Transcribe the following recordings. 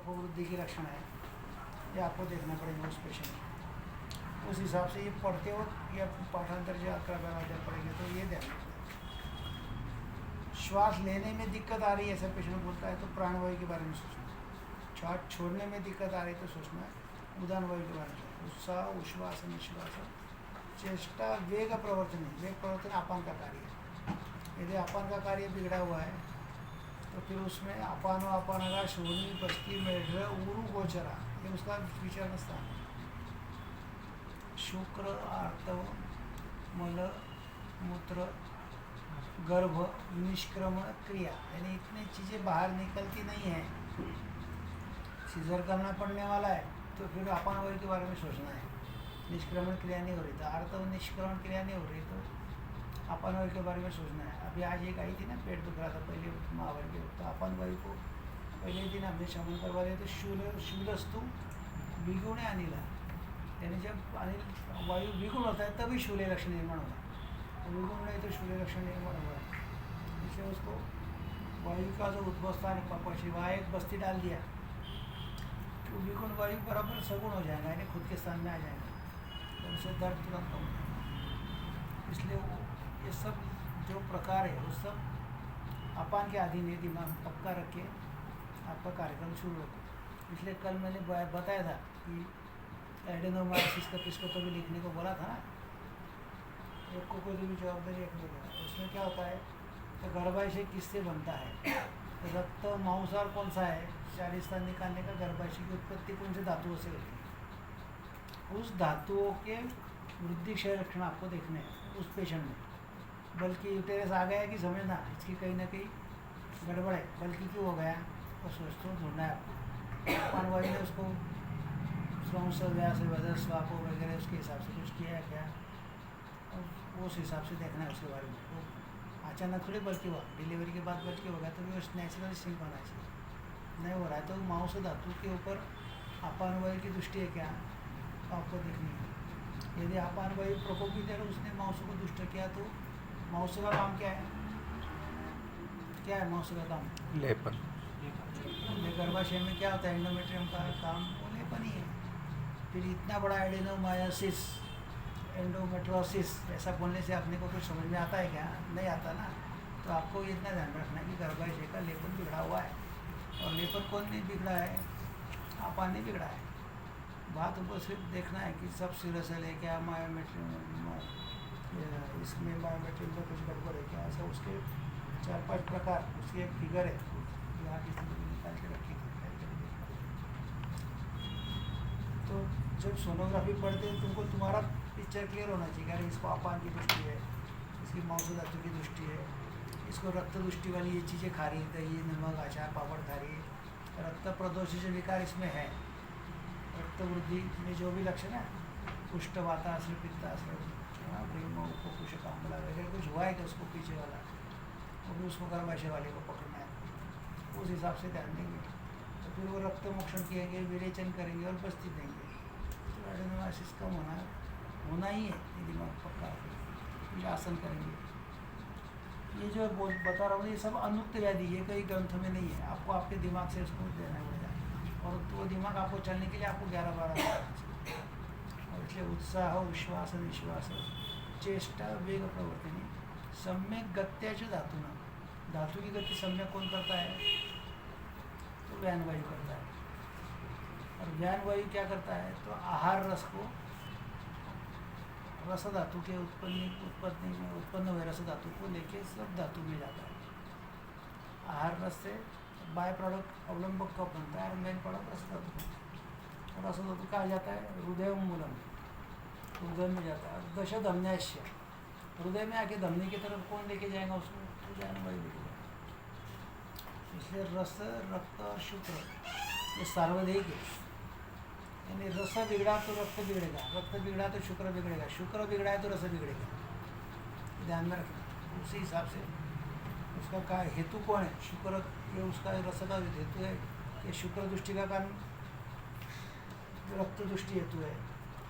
अपवृद्धि के लक्षण है, ये आपको देखना पड़ेगा उस पेशेंट में। उस हिसाब से ये पढ़ते वक्त या पाठांतर जो जब पढ़ेंगे तो ये ध्यान रखना। श्वास लेने में दिक्कत आ रही है ऐसा पेशेंट बोलता है तो प्राणवायु के बारे में सोचना। श्वास छोड़ने में दिक्कत आ रही है तो सोचना है उदान वायु के बारे में। उत्साह, उश्वास, निश्वास, चेष्टा, वेग प्रवर्तन। वेग प्रवर्तन अपान का कार्य है। यदि अपान का कार्य बिगड़ा हुआ है तो फिर उसमें अपानो अपानगा शोणी बस्ती मेढ्र उरु गोचरा, ये उसका विचारण स्थान है। शुक्र, आर्तव, मल, मूत्र, गर्भ, निष्क्रमण क्रिया, यानी इतनी चीज़ें बाहर निकलती नहीं हैं। सीजर करना पड़ने वाला है तो फिर अपान वायु के बारे में सोचना है। निष्क्रमण क्रिया नहीं हो रही तो आर्तव निष्क्रमण क्रिया नहीं हो रही तो अपान वायु के बारे में सोचना है। अभी आज एक आई थी ना, पेट दुख रहा था पहले महावारी के, तो अपान वायु को पहले दिन हमने शमन करवा दिया। तो शूलस्तु विगुण अनिला, यानी जब अनिल वायु विगुण होता है तभी शूल लक्षण निर्माण होता है। तो विगुण नहीं तो शूल लक्षण निर्माण हुआ है। इसलिए उसको वायु का जो उद्भव स्थान है पक्षी, वहाँ एक बस्ती डाल दिया तो विगुण वायु बराबर सगुण हो जाएगा, यानी खुद के स्थान में आ जाएगा, तो उसे दर्द तुरंत कम हो जाएगा। इसलिए वो ये सब जो प्रकार है वो सब अपान के अधीन है। दिमाग पक्का रख के आपका कार्यक्रम शुरू होगा। इसलिए कल मैंने बताया था कि एडेनोमाइसिस का किसको तो भी लिखने को बोला था ना, एक को कोई भी जवाबदारी रखने को। उसमें क्या होता है तो गर्भाशय किससे बनता है, रक्त मांसाहार कौन सा है, शारीर स्थान निकालने का गर्भाशय की उत्पत्ति कौन से धातुओं से होती है, उस धातुओं के वृद्धि क्षय लक्षण आपको देखने हैं उस पेशेंट में। बल्कि यूटेरस आ गया कि समझना इसकी कहीं ना कहीं गड़बड़ है, बल्कि क्यों हो गया और सोचते ढूंढना है आपको। अपान वायु ने उसको श्रंस व्यास वजह स्वापो वगैरह उसके हिसाब से कुछ किया है क्या, और उस हिसाब से देखना है उसके बारे में। वो अचानक थोड़ी बल्कि हुआ, डिलीवरी के बाद बल्कि होगा तो भी नेचुरल सिंक होना चाहिए। नहीं हो रहा है तो मांस धातु के ऊपर अपान वायु की दृष्टि है क्या, तो आपको देखनी है। यदि अपान वायु प्रकोप की तरह उसने मांस को दुष्ट किया तो मांस का काम क्या है, क्या है मांस का काम? लेपन। गर्भाशय में क्या होता है, एंडोमेट्रियम का काम वो लेपन ही है। फिर इतना बड़ा एडेनोमायोसिस, एंडोमेट्रोसिस ऐसा बोलने से अपने को कुछ समझ में आता है क्या? नहीं आता ना। तो आपको इतना ध्यान रखना है कि गर्भाशय का लेपन बिगड़ा हुआ है, और लेपन कौन नहीं बिगड़ा है, अपान नहीं बिगड़ा है। बात उनको सिर्फ देखना है कि सब सिरे से ले क्या मायोमेट्रियम, इसमें बायोमेट्रिक में कुछ गड़बड़ है क्या, ऐसा उसके 4-5 प्रकार, उसकी एक फिगर है यहाँ की निकाल के रखी थी। तो जब सोनोग्राफी पढ़ते हैं तुमको तुम्हारा पिक्चर क्लियर होना चाहिए। अरे इसको अपान की दृष्टि है, इसकी मांस धातु की दृष्टि है, इसको रक्त दृष्टि वाली ये चीज़ें खा रही है, दही नमक अचार पापड़ खा रही है, रक्त प्रदोषित विकार इसमें है, रक्त वृद्धि में जो भी लक्षण है, कुष्ठ वाताश्र पित्ताश्र कुशकामला वगैरह कुछ हुआ है कि उसको पीछे वाला, वो भी उसको गर्भाशय वाले को पकड़ना है, उस हिसाब से ध्यान देंगे। तो फिर वो रक्त मोक्षण किएंगे, विरेचन करेंगे और बस्ती देंगे। तो एडेनोमाइसिस कम होना ही है, ये दिमाग पक्का। फिर आसन करेंगे। ये जो बता रहा हूँ ये सब अनुक्त व्याधि, ये कोई ग्रंथ में नहीं है, आपको आपके दिमाग से उसको देना पड़ेगा। और तो दिमाग आपको चलने के लिए आपको 11-12 और इसलिए उत्साह, विश्वास, निश्वास, चेष्टा, वेग प्रवर्तनी, सम्यक गत्याच धातु ना, धातु की गति सम्यक कौन करता है, तो व्यान वायु करता है। और व्यान वायु क्या करता है, तो आहार रस को, रस धातु के उत्पन्न हुए रस धातु को लेके सब धातु में जाता है। आहार रस से बाय प्रोडक्ट अवलंबक कब बनता है, और मेन प्रोडक्ट रस धातु। रस धातु कहा जाता है हृदय मूलम, हृदय में जाता है। दश धमन्याश्य, हृदय में आके धमनी की तरफ कौन लेके जाएगा उसको, तो व्यान वायु लेके जाएगा। इसलिए रस, रक्त और शुक्र ये सार्वधिक है। यानी रस बिगड़ा तो रक्त बिगड़ेगा, रक्त बिगड़ा तो शुक्र बिगड़ेगा, शुक्र बिगड़ा है तो रस बिगड़ेगा। ध्यान में रखना। उसी हिसाब से उसका का हेतु कौन है, शुक्र, ये उसका रस का हेतु है, ये शुक्र दृष्टि का कारण, जो रक्त दृष्टि हेतु है,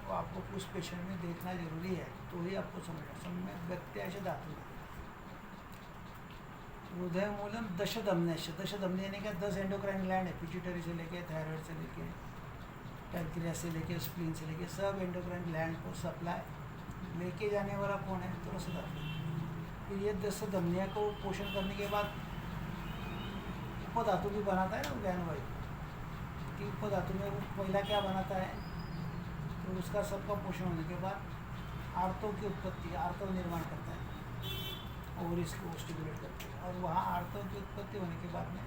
वो आपको उस पेशेंट में देखना जरूरी है, तो ही आपको समझना। समय व्यत्यास धातु हृदय मूलम दशधमन्याश, दशधमनी यानी क्या 10 एंडोक्राइन ग्लैंड है, पिट्यूटरी से लेके थायराइड से लेके पैंक्रियास से लेके स्प्लीन से लेके सब एंडोक्राइन ग्लैंड को सप्लाई लेके जाने वाला कौन है, तो रस धातु। फिर ये दशधमनिया को पोषण करने के बाद उपधातु भी बनाता है ना ज्ञान वायु कि उपधातु में वो पहला क्या बनाता है, तो उसका सबका पोषण होने के बाद आर्तों की उत्पत्ति, आर्तव निर्माण करता है और इसको स्टिमुलेट करते हैं, और वहाँ आर्तों की उत्पत्ति होने के बाद में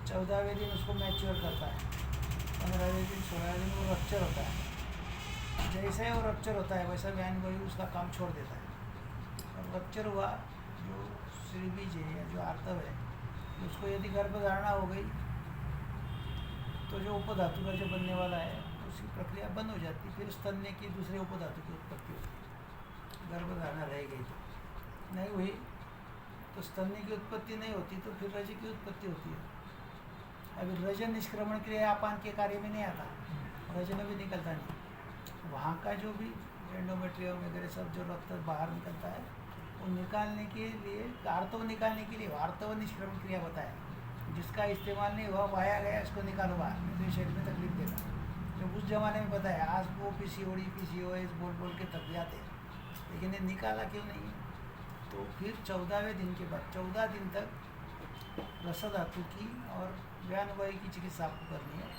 14वें दिन उसको मैच्योर करता है, 15वें दिन 16वें दिन वो रप्चर होता है। जैसे वो रप्चर होता है वैसा व्यान वायु उसका काम छोड़ देता है। और रप्चर हुआ जो श्रीबीज है या जो आर्तव है उसको यदि गर्भधारणा हो गई तो जो उपधातु का जो बनने वाला है उसकी प्रक्रिया बंद हो जाती है, फिर स्तन्य की दूसरे उपधातु की उत्पत्ति होती है। गर्भधारणा रह गई तो नहीं हुई तो स्तन्य की उत्पत्ति नहीं होती तो फिर रज की उत्पत्ति होती है। अभी रज निष्क्रमण क्रिया अपान के कार्य में नहीं आता, रज में भी निकलता नहीं। वहाँ का जो भी एंडोमेट्रियम वगैरह सब जो रक्त बाहर निकलता है वो निकालने के लिए, आर्तव निकालने के लिए आर्तव निष्क्रमण क्रिया बताया, जिसका इस्तेमाल नहीं हुआ वाया गया इसको निकालो बाहर, नहीं तो शरीर में तकलीफ देगा। जो उस जमाने में बताया, आज वो पीसीओडी पीसीओएस बोल बोल के थक जाते हैं, लेकिन ये निकाला क्यों नहीं है। तो फिर 14वें दिन के बाद 14 दिन तक रस धातु की और व्यान वायु की चिकित्सा आपको करनी है।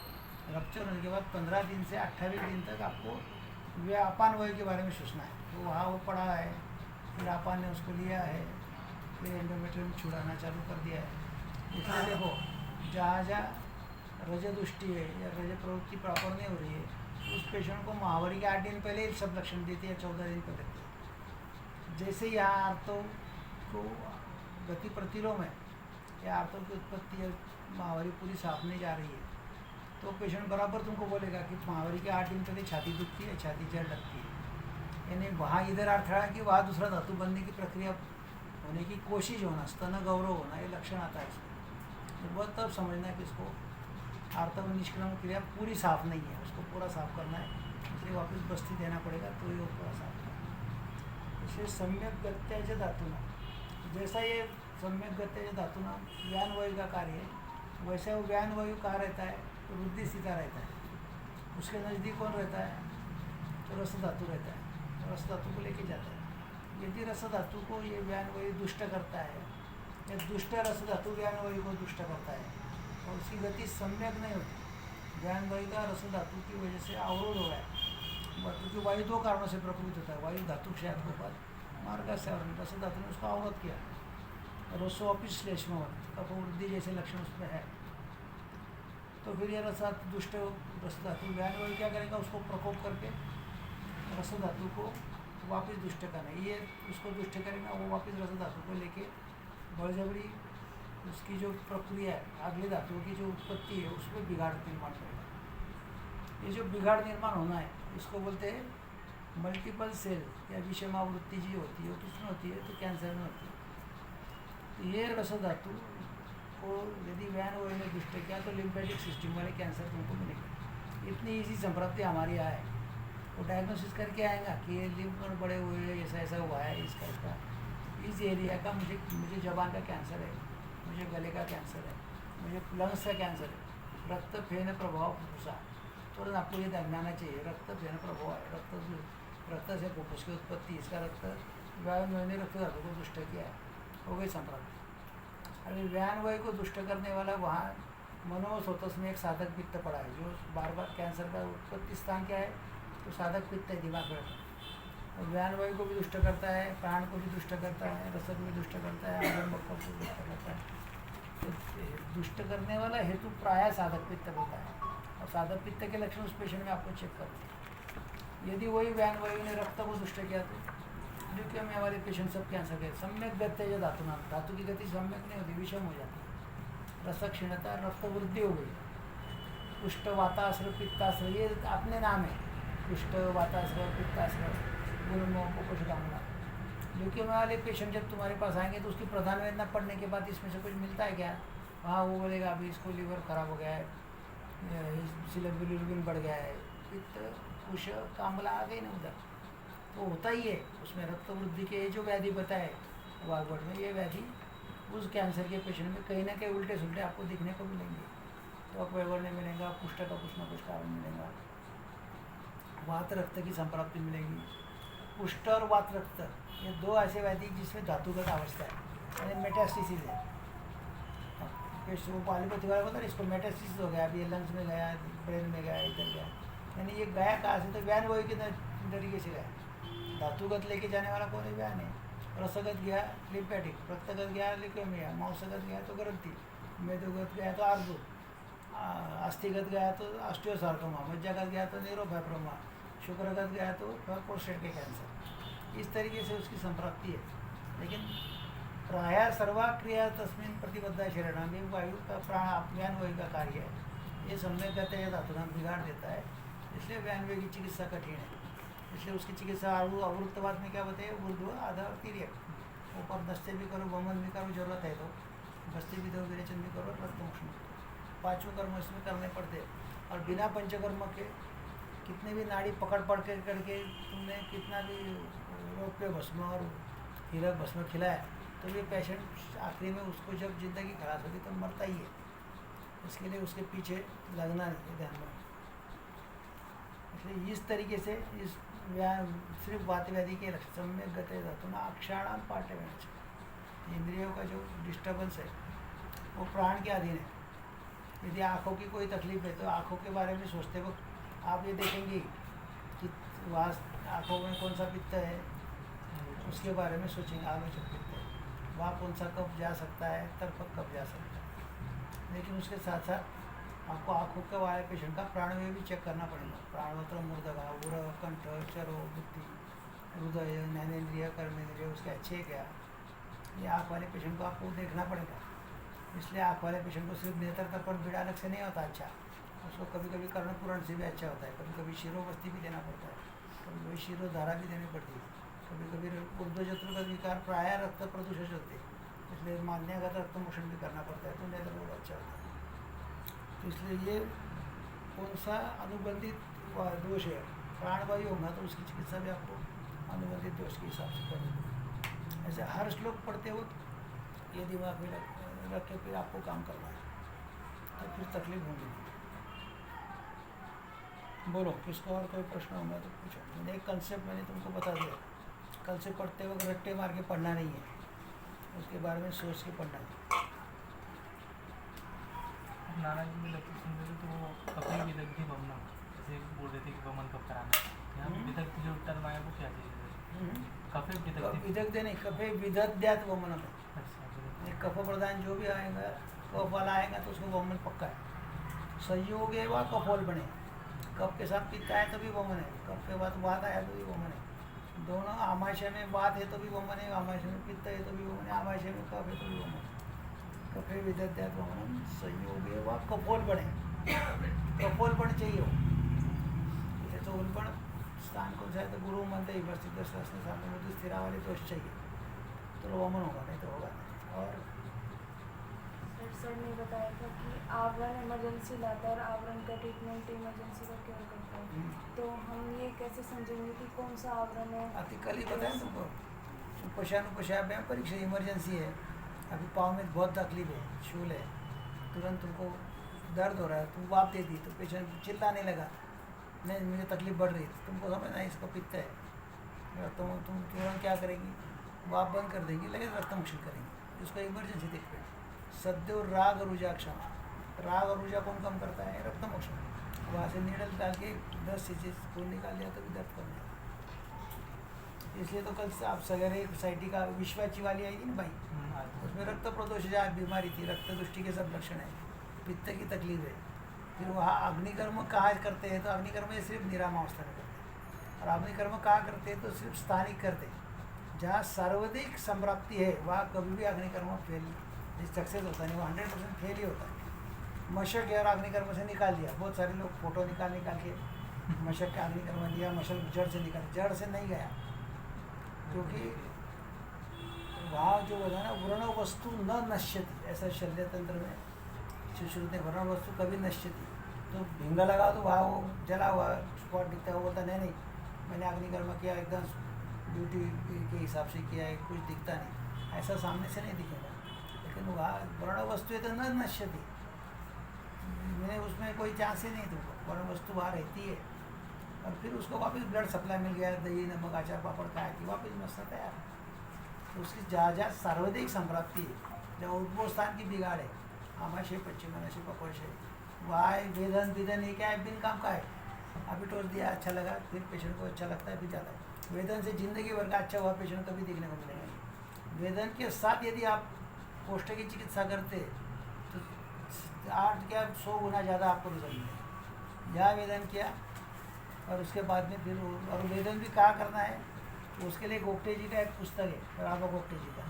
रप्चर होने के बाद 15 दिन से 28वें दिन तक आपको अपान वायु के बारे में सोचना है। तो वहाँ वो पढ़ा है, फिर अपान ने उसको लिया है, फिर एंडोमेट्रियम छुड़ाना चालू कर दिया है। इसलिए देखो जहाँ जहाँ रज दुष्टि है या रज प्रवृत्ति प्रॉपर नहीं हो रही है उस पेशेंट को महावारी के 8 दिन पहले ही सब लक्षण देती है, 14 दिन पहले देती है। जैसे यहाँ आर्तों को गति प्रतिलोम है या आर्तों की उत्पत्ति है, महावारी पूरी साफ नहीं जा रही है तो पेशेंट बराबर तुमको बोलेगा कि महावारी के 8 दिन पहले छाती दुखती है, छाती जड़ लगती है, यानी वहाँ इधर अर्थ है कि वहाँ दूसरा धातु बनने की प्रक्रिया होने की कोशिश होना, स्तन गौरव होना, ये लक्षण आता है इसको। तो वह तब समझना है कि इसको आर्तव निष्क्रमण क्रिया पूरी साफ नहीं है, उसको पूरा साफ करना है, इसलिए वापस बस्ती देना पड़ेगा तो ये पूरा साफ करना। इसलिए सम्यक गत्याज धातुना, जैसा ये सम्यक गत्याज धातुना व्यान वायु का कार्य है वैसा वो व्यान वायु कहाँ रहता है, तो रुद्धि सीधा रहता है। उसके नज़दीक कौन रहता है, तो रस धातु रहता है, रस धातु को लेके जाता है। यदि रस धातु को ये व्यान वायु दुष्ट करता है या दुष्ट रस धातु व्यान वायु को दुष्ट करता है और उसकी गति सम्यक नहीं होती, व्यान वायु का रस धातु की वजह से अवरोध हो गया, क्योंकि वायु 2 कारणों से प्रकृत होता है, वायु धातु क्षय के बाद मार्ग से रस धातु ने उसका अवरोध किया, रसोपि श्लेष्मवत कपोवृद्धि जैसे लक्षण उसमें है। तो फिर ये रस दुष्ट रस धातु व्यान वायु क्या करेगा, उसको प्रकोप करके रस धातु को वापस दुष्ट करना, ये उसको दुष्ट करेगा, वो वापस रस धातु को लेके बड़जबरी उसकी जो प्रक्रिया है, अगली धातुओं की जो उत्पत्ति है उसमें बिगाड़ निर्माण करेगा। ये जो बिगाड़ निर्माण होना है इसको बोलते हैं मल्टीपल सेल या विषमावृत्ति जी होती है, किसमें होती है, तो कैंसर में होती है। तो ये रस धातु को यदि व्यान वायु ने दुष्ट किया तो लिम्फेटिक सिस्टम वाले कैंसर तुमको मिलेगा। इतनी ईजी संप्राप्ति हमारी आए, वो डायग्नोसिस करके आएगा कि ये लिम्फ नोड बड़े हुए, ऐसा ऐसा हुआ है, इसका इस एरिया का मुझे जबान का कैंसर है, मुझे गले का कैंसर है, मुझे लंग्स का कैंसर है, रक्त फेन प्रभाव फुफ्फुसा, तुरंत आपको ये जानना चाहिए रक्त फेन प्रभाव है, रक्त से फुफ्फुस की उत्पत्ति, इसका रक्त व्यान वायु ने रक्त धातु को दुष्ट किया है, हो गई संप्राप्ति। अभी व्यान वायु को दुष्ट करने वाला वहाँ मनोस्रोतस में एक साधक पित्त पड़ा है, जो बार बार कैंसर का उत्पत्ति स्थान क्या है, तो साधक पित्त है, दिमाग में। और व्यान वायु को भी दुष्ट करता है, प्राण को भी दुष्ट करता है, रसद भी दुष्ट करता है, आलम्बक को दुष्ट करता है। तो दुष्ट करने वाला हेतु प्राय साधक पित्त होता है, और साधक पित्त के लक्षण उस पेशेंट में आपको चेक करते हैं। यदि वही व्यान वायु ने रक्त को दुष्ट किया तो ल्यूकेमिया में हमारे पेशेंट सब कैंसर के सम्यक गत्याज धातु नाम, धातु की गति सम्यक नहीं होती, विषम हो जाती है, रस क्षीणता, रक्त वृद्धि हो गई, कुष्ठ वाताश्र पित्ताश्र, ये अपने नाम है, कुष्ठ वाताश्र पित्ताश्र गुरुमोह कुपोषकामना। ल्यूकेमिया वाले पेशेंट जब तुम्हारे पास आएंगे तो उसकी प्रधान वेदना पड़ने के बाद इसमें से कुछ मिलता है क्या, हाँ वो बोलेगा अभी इसको लीवर खराब हो गया है, बिलिरुबिन बढ़ गया है, पित्त कुश कामला आ गई ना उधर, तो होता ही है उसमें रक्त वृद्धि के जो व्याधि बताए वागवट में, ये व्याधि उस कैंसर के पेशेंट में कहीं ना कहीं उल्टे सुलटे आपको दिखने को मिलेंगे। तो अपव्यवहार मिलेगा, पुष्ट का कुछ ना कुछ कारण मिलेगा, वात रक्त की संप्राप्ति मिलेगी। पुष्ट और वात रक्त ये दो ऐसे व्याधि जिसमें धातुगत अवस्था है, यानी मेटास्टिसिस है। वो पालीपैथी वाला पता है, इसको मेटास्टिसिस हो गया, अभी ये लंग्स में गया, ब्रेन में गया, इधर गया, यानी ये गया कहाँ से, तो व्यान वही के तरीके से गया। धातुगत लेके जाने वाला कौन है? व्यान है। रसगत गया लिम्फेटिक, रक्तगत गया ल्यूकेमिया, मांसगत गया तो ग्रंथि, मेदोगत गया तो आर्बुद, अस्थिगत गया तो ऑस्टियोसार्कोमा, मज्जागत गया तो न्यूरोफाइब्रोमा, शुक्रगत गया तो प्रोस्टेट के कैंसर। इस तरीके से उसकी संप्राप्ति है। लेकिन प्रायः सर्वा क्रिया तस्मिन् प्रतिबद्ध शरीराम, ये वायु का प्राण व्यान वायु का कार्य है। ये सम्यक गति है धातुनाम बिगाड़ देता है, इसलिए व्यान वायु की चिकित्सा कठिन है। इसलिए उसकी चिकित्सा अवृत्तवाद में क्या बताए? ऊर्ध्व आधा और तिर्यक, ऊपर दस्ते भी करो, वमन भी करो, जरूरत है तो दस्ते भी दो, विरेचन भी करो, रक्तमोक्षण। पाँचों कर्म इसमें करने पड़ते हैं। और बिना पंचकर्म के कितने भी नाड़ी पकड़ के करके तुमने कितना भी रौप्य भस्म और हीरक भस्म खिलाया, तो ये पेशेंट आखिरी में उसको जब जिंदगी खराब होगी तो मरता ही है। इसके लिए उसके पीछे लगना नहीं है, ध्यान में। इसलिए इस तरीके से इस सिर्फ वात व्याधि के लक्षण सम्यक गते धातुना अक्षाणाम पाठ्य में, इंद्रियों का जो डिस्टर्बेंस है वो प्राण के अधीन है। यदि आँखों की कोई तकलीफ है तो आँखों के बारे में सोचते वक्त आप ये देखेंगे कि वहाँ आँखों में कौन सा पित्त है, उसके बारे में सोचेंगे, आलोचक पित्त है, वहाँ कौन सा कब जा सकता है, तर्पक कब जा सकता है। लेकिन उसके साथ साथ आपको आँखों के वाले पेशेंट का प्राणवायु भी चेक करना पड़ेगा। प्राणवत्र, मूर्धगा, उर, कंठ, चरो, बुद्धि, हृदय, ज्ञानेन्द्रिय, कर्मेंद्रिय उसके अच्छे क्या, ये आँख वाले पेशेंट को आपको देखना पड़ेगा। इसलिए आँख वाले पेशेंट को सिर्फ नेत्र तर्पण पीड़ा अलग से नहीं होता अच्छा, उसको कभी कभी कर्णपूरण से भी अच्छा होता है, कभी कभी शिरोवस्ती भी देना पड़ता है, कभी कभी शिरोधारा भी देनी पड़ती है, कभी कभी ऊर्ध्वजत्रगत विकार प्रायः रक्त प्रदूषण होते हैं, इसलिए मान्यगत रक्तमोक्षण भी करना पड़ता है, तो नेत्र बहुत अच्छा होता है। तो इसलिए ये कौन सा अनुबंधित दोष है, प्राणवायु होगा तो उसकी चिकित्सा भी आपको अनुबंधित दोष के हिसाब से करनी। ऐसे हर श्लोक पढ़ते वक्त ये दिमाग में रख के फिर आपको काम करना है, तो फिर तकलीफ होगी। बोलो, किसको और कोई प्रश्न होगा तो पूछो। मैंने एक कंसेप्ट मैंने तुमको बता दिया, कल से पढ़ते वक्त रट्टे मार के पढ़ना नहीं है, उसके बारे में सोच के पढ़ना है। नाना जी में लगती सुन रहे थे तो वो कभी विदग्धि वमन जैसे बोल रहे थे कि वमन कब कराना है, यहाँ विदग्धि जो टर्म आया वो क्या चीज़? कफे विदग्ध नहीं, कफे विदग्ध्यात वमन है। कफ प्रधान जो भी आएगा, कफ वाला आएगा तो उसको वमन पक्का है। संयोग है वह कफोल बने, कफ के साथ पित्त आए तो भी वमन है, कफ के बाद वात आया तो भी वमन है। दोनों आमाशय में वात है तो भी वमन है, आमाशय में पित्त है तो भी वमन है, आमाशय में कफ है तो भी वमन है। कफे विदग्ध्यात वमन संयोग है वह कफोल बने, कफोल बन चाहिए हो। जैसे तो उल्बण स्थान को चाहे तो गुरु मंत्र ही बस सामने स्थिरा वाले दोष चाहिए तो वमन होगा, नहीं तो होगा नहीं। और सर ने बताया था कि आवरण इमरजेंसी लाता है और आवरण का ट्रीटमेंट इमरजेंसी का क्योर करता है, तो हम ये कैसे समझेंगे कि कौन सा आवरण है? अभी कल ही बताया तुमको, उपशानुपशाभ परीक्षा इमरजेंसी है। अभी पाँव में बहुत तकलीफ है, शूल है, तुरंत तुमको दर्द हो रहा है, तुम वाप दे दी तो पेशेंट चिल्लाने लगा, नहीं मुझे तकलीफ बढ़ रही है, तुमको समझना है इसको पित्त है, तुम तुरंत क्या करेंगी, वाप बंद कर देंगी, लेकिन रक्तमोक्षण करेंगे, उसको इमरजेंसी देखते हैं। सद्यो राग रुजा क्षमा, राग और रुजा कौन कम करता है? रक्तमोक्षण। वहाँ से नीडल डाल के 10 सीसीज खून निकाल दिया तो भी दर्द कम है। इसलिए तो कल आप सवेरे सोसाइटी का विश्वाची वाली आई थी ना भाई, उसमें रक्त प्रदोष बीमारी थी, रक्त दृष्टि के सब लक्षण है, पित्त की तकलीफ है। फिर वहाँ अग्निकर्म कहाँ करते हैं? तो अग्निकर्म ये सिर्फ निरामावस्था में करते हैं, और अग्निकर्म कहाँ करते हैं? तो सिर्फ स्थानिक करते हैं। जहाँ सर्वाधिक संप्राप्ति है वहाँ कभी भी अग्निकर्म फेल सक्सेस होता नहीं, वो 100% फेल ही होता है। मशक है और अग्निकर्म से निकाल दिया, बहुत सारे लोग फोटो निकाल के मशक का अग्निकर्म दिया, मशक जड़ से निकाल, जड़ से नहीं गया, क्योंकि वहाँ जो होता है ना, व्रण वस्तु न नश्यति, ऐसा शल्य तंत्र में सुश्रुत ने, व्रण वस्तु कभी नश्यति। तो भिंगा लगा तो वहाँ वो जला हुआ स्पॉट दिखता है, वो बोलता नहीं मैंने अग्निकर्म किया, एकदम ब्यूटी के हिसाब से किया है, कुछ दिखता नहीं, ऐसा सामने से नहीं दिखेगा। लेकिन वहाँ वर्ण वस्तु है तो न नश्यति, मैंने उसमें कोई चांस ही नहीं, तो वर्ण वस्तु वहाँ रहती है और फिर उसको वापस ब्लड सप्लाई मिल गया, दही नमक अचार पापड़ खाया कि वापस मसला तैयार। तो उसकी जहाँ सार्वधिक संप्राप्ति है, जब उद्भव स्थान की बिगाड़ है, आमाशय पश्चिमाशय पकोशय, वहाँ वेदन विदन ये क्या है, बिन काम का है। अभी टोस दिया अच्छा लगा, फिर पेशेंट को अच्छा लगता है, फिर जाता है। वेदन से जिंदगी भर का अच्छा हुआ पेशेंट कभी देखने को मिलेगा नहीं। वेदन के साथ यदि आप कोष्ठ की चिकित्सा करते तो 8 क्या 100 गुना ज़्यादा आपको रिजल्ट मिलेगा। यहाँ वेदन किया और उसके बाद में फिर और वेदन भी कहाँ करना है, तो उसके लिए गोप्टे जी का एक पुस्तक है, राघव गोप्टे जी का,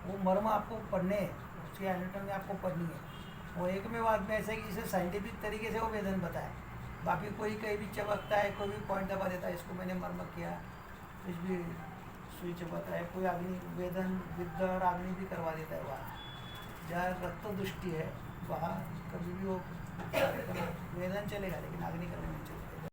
वो मर्म आपको पढ़ने हैं, उसकी एनाटॉमी आपको पढ़नी है। वो एक में बाद में ऐसा है कि जिसे साइंटिफिक तरीके से वो वेदन बताए, बाकी कोई कहीं भी चमकता है, कोई भी पॉइंट दबा देता है, इसको मैंने मर्म किया, कुछ भी सुई चबाता है, कोई अग्नि वेदन विद्ध और अग्नि भी करवा देता है। वहाँ जहाँ रक्त दृष्टि है वहाँ कभी भी वो वेदन चलेगा, लेकिन अग्नि करने नहीं चलेगा।